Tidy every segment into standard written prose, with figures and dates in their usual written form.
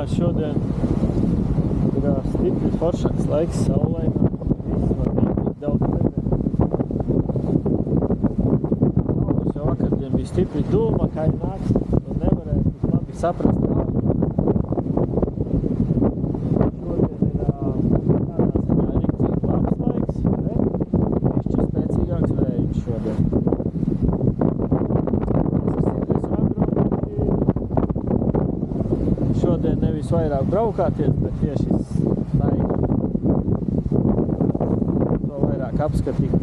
šodien ir stipri foršāks laiks, saulainā. Viss var būt daudz redzēt. Jau vakardien bija stipri dūma, kā ir nāks, un nevarēja labi saprast. Šodien nevis vairāk braukāties, bet tieši staigā. To vairāk apskatīt.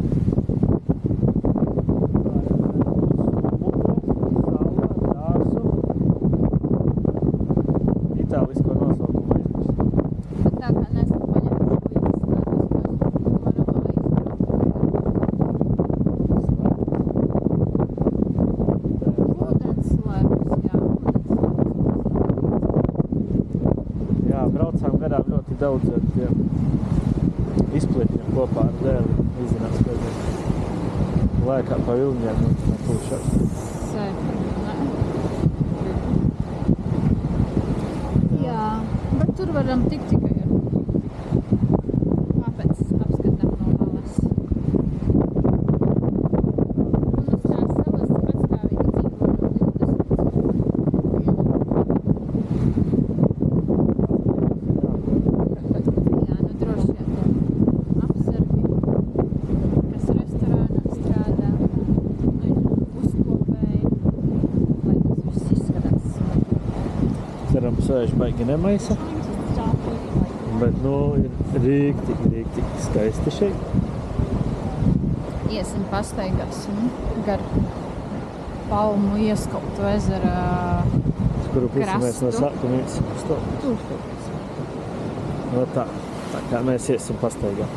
Dārzu. Itālisko nosaukumu aizmirst. Bet tā kā nesam paņēmuši braucām garām ļoti daudz ar tiem izpletņiem kopā ar dēli. Izzinās, ka laikā pa Vilņiem nepūšās. Jā, bet tur varam tikt tikai ar kāpēc apskatām no malas. Un uz tās salas patstāvīgi dzīvo no 20. Sēž baigi nemaisa, bet ir rīktīgi skaisti šeit. Iesim pastaigāsim gar palmu ieskautu ezera Kuru pusi mēs no krastu. sākuma iesim uz to? No tā kā mēs iesim pastaigāt.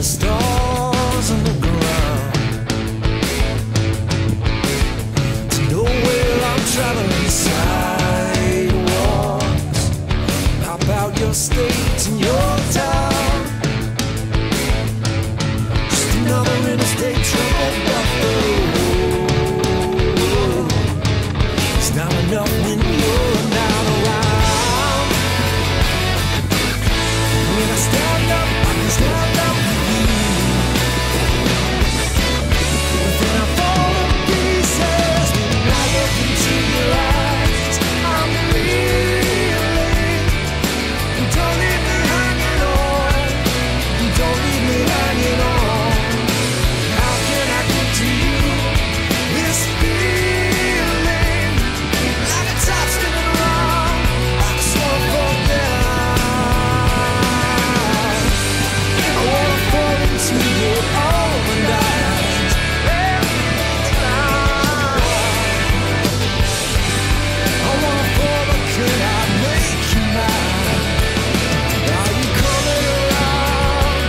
the stars on the ground. To know where I'm traveling sidewalks. How about your state and your town? Just another interstate trouble buffer. It's not enough when you're not around. When I stand up, I can stand up for you. But then I fall to pieces when I look into your eyes. I'm reeling. Don't leave me hanging on. Don't leave me hanging on. How can I get to you? This feeling like a top spinning around. I just wanna fall down. I wanna fall into your arms every time. I wanna fall, but can I make you mine? Are you coming around?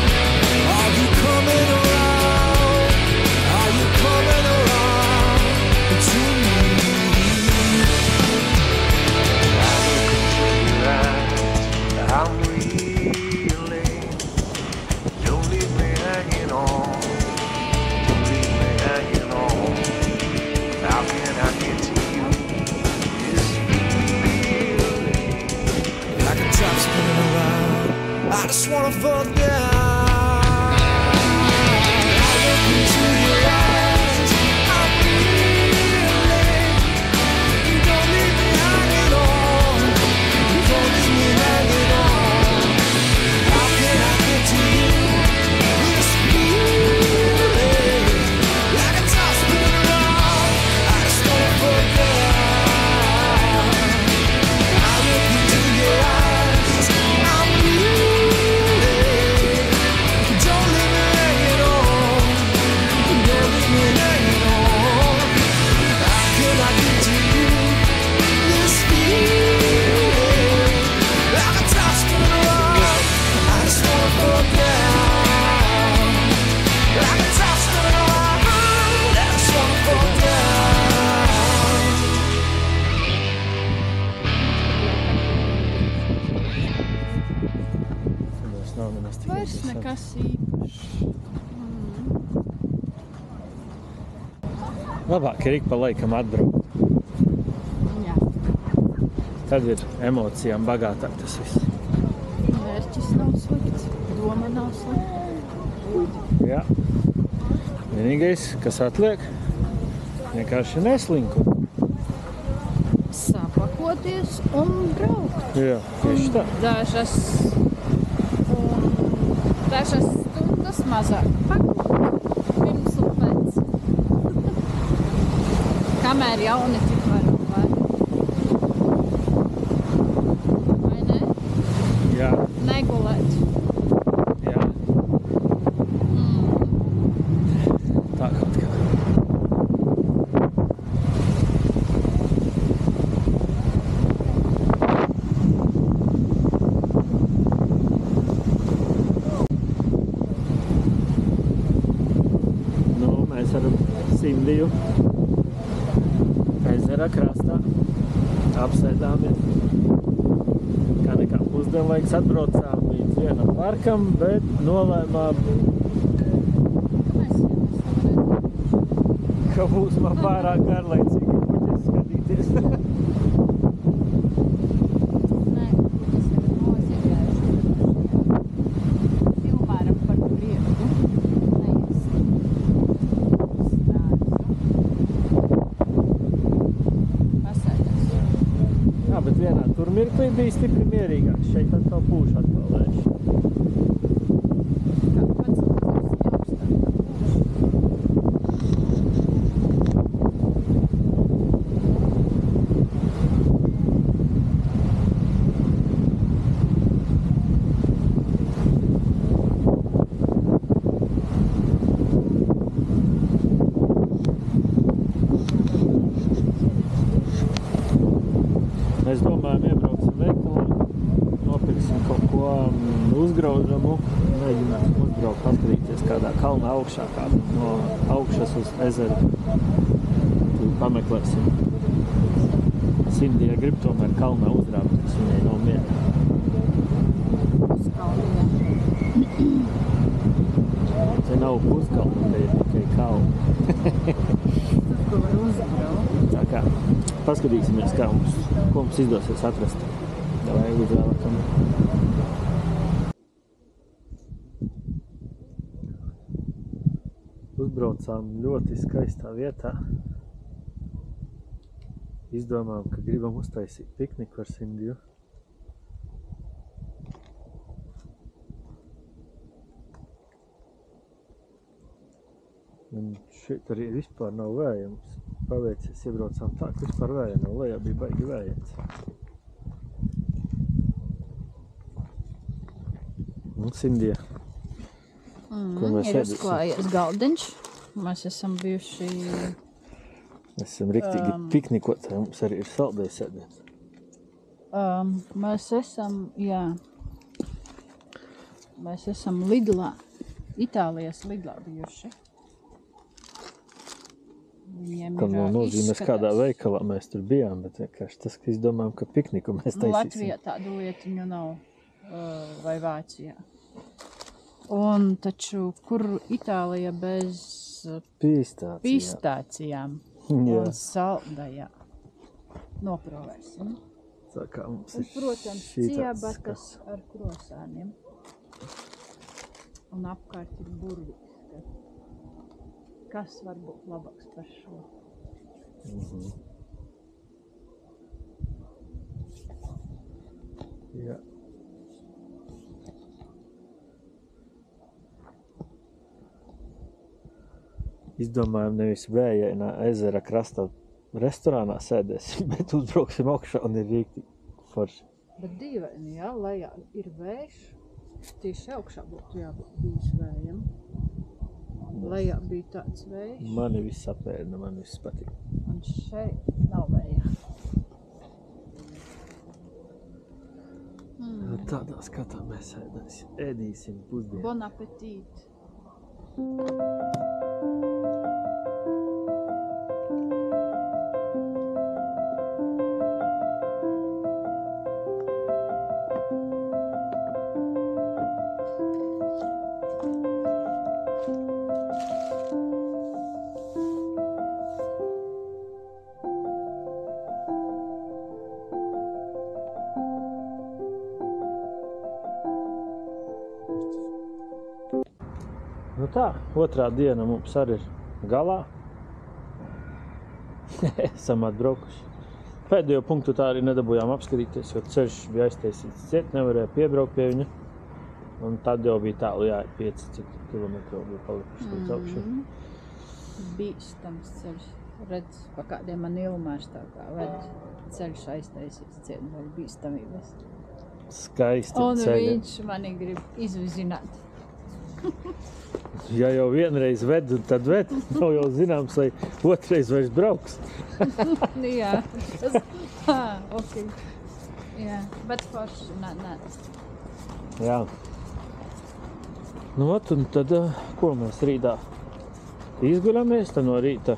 Are you coming around? Are you coming around to me? I look into your eyes, I'm reeling. Don't leave me hanging on. Don't leave me hanging on. How can I get to you? This feeling like a top spinning around. I just wanna fall down. I look into your eyes, I'm reeling. Don't leave me hanging on. Don't leave me hanging on. How can I get to you? This feeling like a top spinning around. I just wanna fall down. I look into your eyes, I'm reeling. Don't leave me hanging on. Don't leave me hanging on. How can I get to you? This feeling like a top spinning around. I just wanna fall down. Like a top spinning around. I just wanna fall down. Tas nav nemaz tik Vairs interesanti. nekas īpašs. Labāk ir ik pa laikam atbraukt. Jā, Tad ir emocijām bagātāk tas viss. mērķis nav slikts, doma nav slikta. Jā. Vienīgais, kas atliek, vienkārši neslinkot. Sapakoties un braukt. Jā, tieši tā. Dažas stundas mazāk pagūt, pirms un pēc. Kamēr jauni tik var un var. Vai ne? Jā, Negulēt. jā. Tā kaut kā. Nu, mēs ar Sindiju ezera krastā apsēdāmies. Kā nekā pusdienlaiks atbraucām līdz vienam parkam, bet nolēmām, Mēs jau esam ka būs man pārāk garlaicīgi puķes skatīties. Nē, tas ir nozīmējis. Filmēram par priekšu. Neiesim. Pasēdēs. Jā, bet vienā tur mirklī bija stipri mierīgāks. Šeit atkal pūš atkal vējš. Kā pats augstāk. uzbraukt, paskatīties kādā kalna augšā, kādu no augšas uz ezeru. Tad pameklēsim. Sindija grib tomēr kalnā uzrāpties, viņai nav miera. Uzkalnija. Te nav puskalna, te ir tikai kalna. Ko var uzbraukt? Tā kā paskatīsimies, ko mums izdosies atrast. Vai uzvēlēkam. Uzbraucām ļoti skaistā vietā. Izdomājām, ka gribam uztaisīt pikniku ar Sindiju. Un šeit arī vispār nav vējams. Paveicies, iebraucām tā, ka vispār vēja nav. Lejā bija baigi vējiens. Un Sindija. Ko mēs Ir uzklājies galdiņš. Mēs esam bijuši... Mēs esam riktīgi piknikotāji, mums arī ir saldējs ēdiens. Mēs esam, jā. Mēs esam Lidlā. Itālijas Lidlā bijuši. Viņiem Kam nav nozīmēs, izskatās. kādā veikalā mēs tur bijām, bet vienkārši tas, ka izdomājam, ka pikniku mēs taisīsim. Latvijā tādu lietiņu nav. Vai Vācijā. Un taču, kur Itālija bez pistācijām un saldajā noprovēsim. Tā kā mums Un, ir protams, šī tāds ciabatas ar krosāniem. Un apkārt ir burvīska. Kas var būt labāks par šo? Jā. Izdomājam nevis vējainā ezera krasta restorānā sēdēsim, bet uzbrauksim augšā un ir rīktīgi forši. Bet dīvaini, jā, lejā ir vējš. Tieši augšā būtu jābūt bijis vējam. Lejā bija tāds vējš. Mani viss apērna, man viss patīk. Un šeit nav vēja. Tādā skatā mēs ēdīsim pusdienu. Bon appetit! Nu tā, otrā diena mums arī ir galā. Esam atbraukuši. Pēdējo punktu tā arī nedabūjām apskatīties, jo ceļš bija aiztaisīts ciet, nevarēja piebraukt pie viņa. Un tad jau bija tālu jāiet 5 kilometru bija palikuši līdz augšiem. Bīstams ceļš. Redz, pa kādiem man ilmārs tā kā ved ceļš aiztaisīts ciet vēl bīstamības. Skaisti Un ceļi. viņš mani grib izvizināt. Ja jau vienreiz ved, tad ved. Nav jau zināms, lai otrais vairs brauks. Jā, tas, ok. Jā, bet forši, nē. Jā. Nu, ot, un tad, ko mēs rītā izguļamies, tad no rīta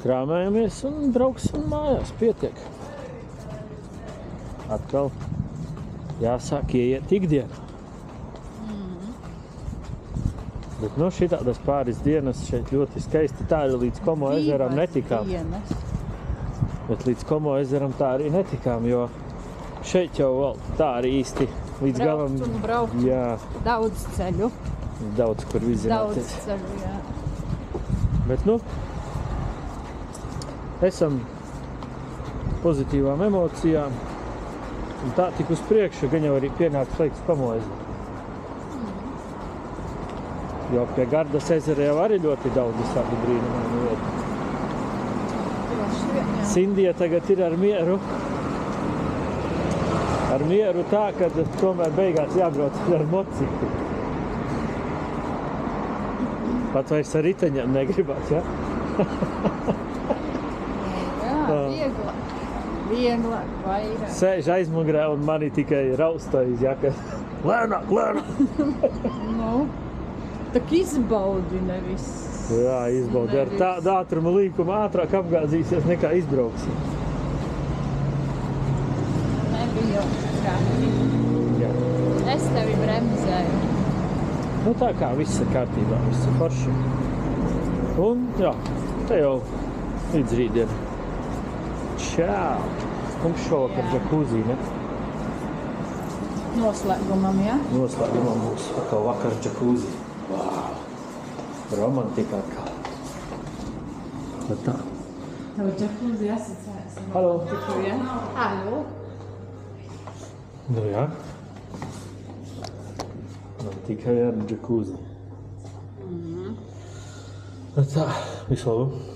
krāmējamies un brauksim mājās, pietiek. Atkal jāsāk ieiet ikdienā. Bet nu šitādas pāris dienas šeit ļoti skaisti, tā arī līdz Komo ezeram netikām. Dienas. Bet līdz Komo ezeram tā arī netikām, jo šeit jau vēl tā arī īsti līdz galam. Braukt un braukt. Jā, Daudz ceļu. daudz kur Daudz vizināties. ceļu, jā. Bet nu, esam pozitīvām emocijām. Un tā tik uz priekšu, gan jau arī pienāks laiks Komo ezeram. Jo pie Gardas ezera jau arī ļoti daudz visādi brīnumaini vietu. Droši vien, jā. Sindija tagad ir ar mieru. Ar mieru tā, ka tomēr beigās jābrauc ar motociklu. Pat vairs ar riteņiem negribas, ja? Jā, vieglāk, vairāk. Sēž aizmugurē un mani tikai rausta iz jakas. Lēnāk, lēnāk! Nu, tak izbaudi nevis. Jā, izbaudi. Ar tādu ātrumu līkumu ātrāk apgādzīsies nekā izbrauks. Nebija jau traki. Jā. Es tevi bremzēju. Nu tā kā viss ir kārtībā, viss ir forši. Un jā, te jau līdz rītdienai. Čau! Mums šovakar džakuzī, ne? Noslēgumam, ja? Noslēgumā būs atkal vakar džakuzī. Vau! Romantika atkal. Bet tā. Tev džakūzi asociēs. Halo. Tikko, ja? Halo. Nu jā. Man tikai ar džakuzī. Bet tā, visu labu.